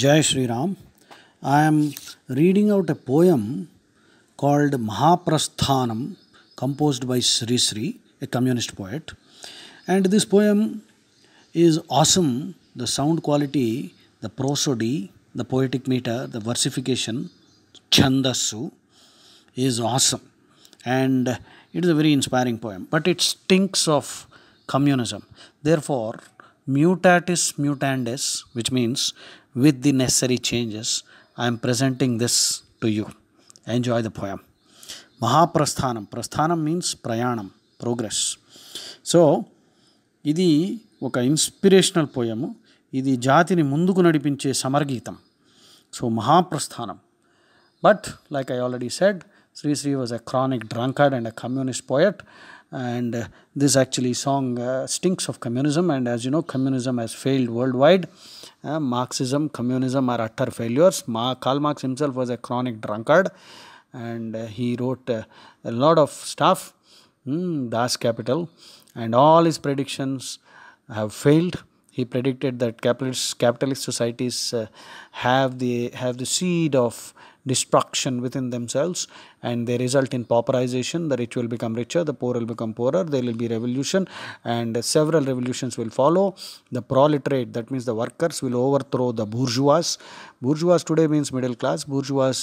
Jai Sri Ram. I am reading out a poem called Mahaprasthanam, composed by Sri Sri, a communist poet. And this poem is awesome. The sound quality, the prosody, the poetic meter, the versification, chandasu is awesome. And it is a very inspiring poem. But it stinks of communism. Therefore, mutatis mutandis, which means with the necessary changes, I am presenting this to you. Enjoy the poem. Mahaprasthanam. Prasthanam means prayanam, progress. So, ఇది ఒక inspirational పోయము. ఇది జాతిని ముందుకు నడిపించే సమరగీతం. So Mahaprasthanam. But like I already said, Sri Sri was a chronic drunkard and a communist poet, and this actually song stinks of communism. And as you know, communism has failed worldwide. Marxism, communism are utter failures. Karl Marx himself was a chronic drunkard, and he wrote a lot of stuff, Das Kapital, and all his predictions have failed. He predicted that capitalist societies have the seed of destruction within themselves, and they result in pauperization. The rich will become richer, the poor will become poorer. There will be revolution, and several revolutions will follow. The proletariat, that means the workers, will overthrow the bourgeois. Bourgeois today means middle class. Bourgeois,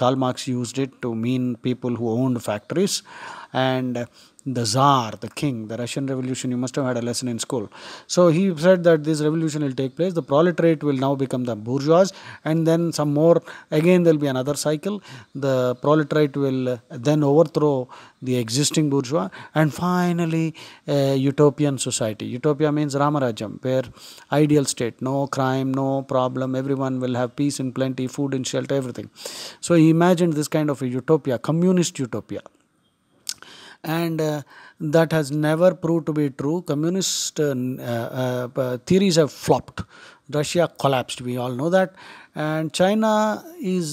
Karl Marx used it to mean people who owned factories. And the Tsar, the king, the Russian Revolution, you must have had a lesson in school. So he said that this revolution will take place. The proletariat will now become the bourgeois, and then some more, again there will be another cycle. The proletariat will then overthrow the existing bourgeois, and finally a utopian society. Utopia means Ramarajam, where ideal state, no crime, no problem, everyone will have peace and plenty, food and shelter, everything. So he imagined this kind of a utopia, communist utopia. And that has never proved to be true. Communist theories have flopped. Russia collapsed, we all know that. And China is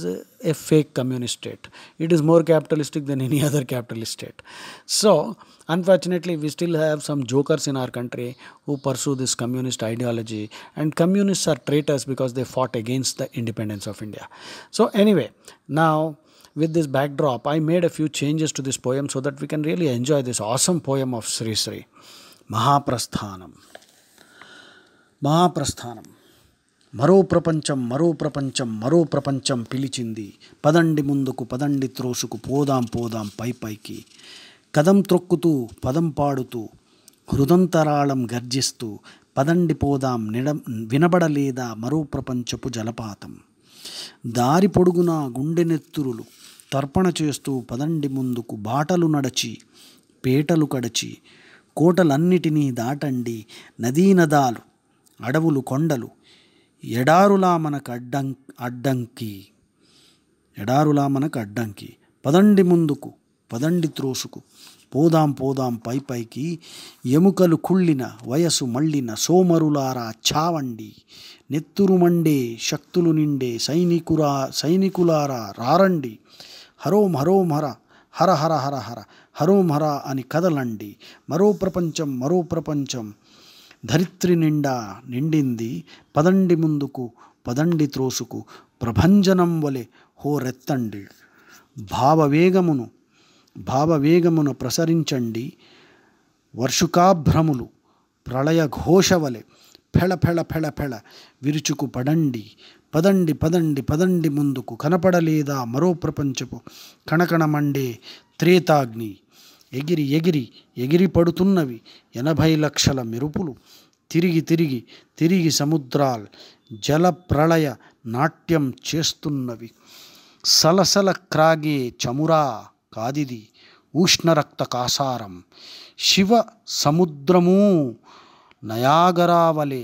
a fake communist state. It is more capitalistic than any other capitalist state. So, unfortunately, we still have some jokers in our country who pursue this communist ideology. And communists are traitors because they fought against the independence of India. So, anyway, now, with this backdrop, I made a few changes to this poem so that we can really enjoy this awesome poem of Sri Sri. Mahaprasthanam. Mahaprasthanam. మరో ప్రపంచం మరో ప్రపంచం మరో ప్రపంచం పిలిచింది, పదండి ముందుకు పదండి త్రోసుకు పోదాం పోదాం పై పైకి, కదం త్రొక్కుతూ పదం పాడుతూ హృదంతరాళం గర్జిస్తూ, పదండి పోదాం వినబడలేదా మరో ప్రపంచపు జలపాతం, దారి పొడుగునా గుండెనెత్తురులు తర్పణ చేస్తూ పదండి ముందుకు బాటలు నడచి పేటలు కడచి, కోటలన్నిటినీ దాటండి నదీనదాలు అడవులు కొండలు, ఎడారులా మనకు అడ్డంకి, పదండి ముందుకు పదండి త్రోసుకు పోదాం పోదాం పై పైకి, ఎముకలు కుళ్ళిన వయసు మళ్ళిన సోమరులారా చావండి, నెత్తురు మండే శక్తులు నిండే సైనికులారా రారండి, హరోం హరోం హర హర హర హర హర హరోం హర అని కదలండి, మరో ప్రపంచం ధరిత్రి నిండా నిండింది, పదండి ముందుకు పదండి త్రోసుకు ప్రభంజనం వలె హోరెత్తండి, భావవేగమును ప్రసరించండి, వర్షుకాభ్రములు ప్రళయ ఘోషవలె ఫెళ ఫెళ ఫెళ ఫెళ విరుచుకు పడండి, పదండి పదండి పదండి ముందుకు, కనపడలేదా మరో ప్రపంచపు కణకణమండే త్రేతాగ్ని, ఎగిరి ఎగిరి ఎగిరి పడుతున్నవి 80 లక్షల మెరుపులు, తిరిగి సముద్రాల్ జల ప్రళయ నాట్యం చేస్తున్నవి, సలసల క్రాగే చమురా కాదిది ఉష్ణరక్త కాసారం, శివ సముద్రము నయాగరావలే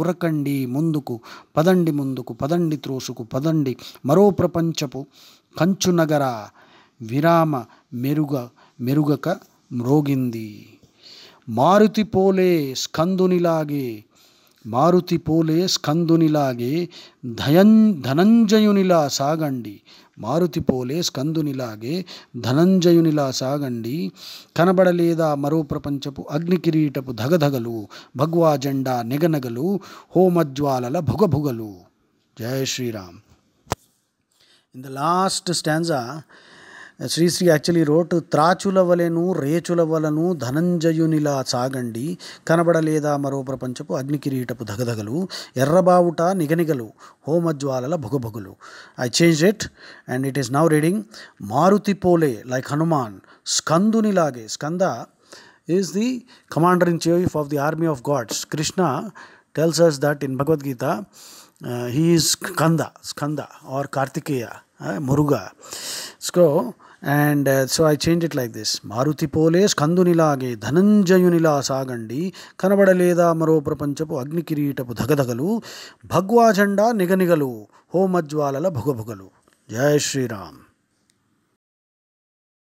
ఉరకండి ముందుకు పదండి త్రోసుకు పదండి, మరో ప్రపంచపు కంచునగర విరామ మెరుగక మ్రోగింది, మారుతిపోలే స్కందునిలాగే మారుతి పోలే స్కందునిలాగే ధనంజయునిలా సాగండి. మారుతి పోలే స్కందునిలాగే ధనంజయునిలా సాగండి. కనబడలేదా మరో ప్రపంచపు అగ్నికిరీటపు ధగధగలు, భగవా జెండా నెగనగలు, హోమజ్వాలల భుగభుగలు. జై Sriram. In the last stanza, Sri Sri actually wrote, త్రాచుల వలెను రేచుల వలను ధనంజయునిలా సాగండి, కనబడలేదా మరో ప్రపంచపు అగ్నికిరీటపు ధగధగలు, ఎర్రబావుట నిగనిగలు, హోమజ్వాలల భుగభుగులు. I changed it and it is now reading, Maruti పోలే like Hanuman, స్కందునిలాగే. Skanda is the commander-in-chief of the army of gods. Krishna tells us that in Bhagavad Gita, he is Skanda or Kartikeya, Muruga. So I changed it like this. Maruti పోలే స్కందునిలాగే ధనంజయునిలా సాగండి, కనబడలేదా మరో ప్రపంచపు అగ్నికిరీటపు ధగధగలు, భగ్వా జెండా నిగనిగలు, హోమజ్వాలల భుగభుగలు. జై శ్రీరామ్.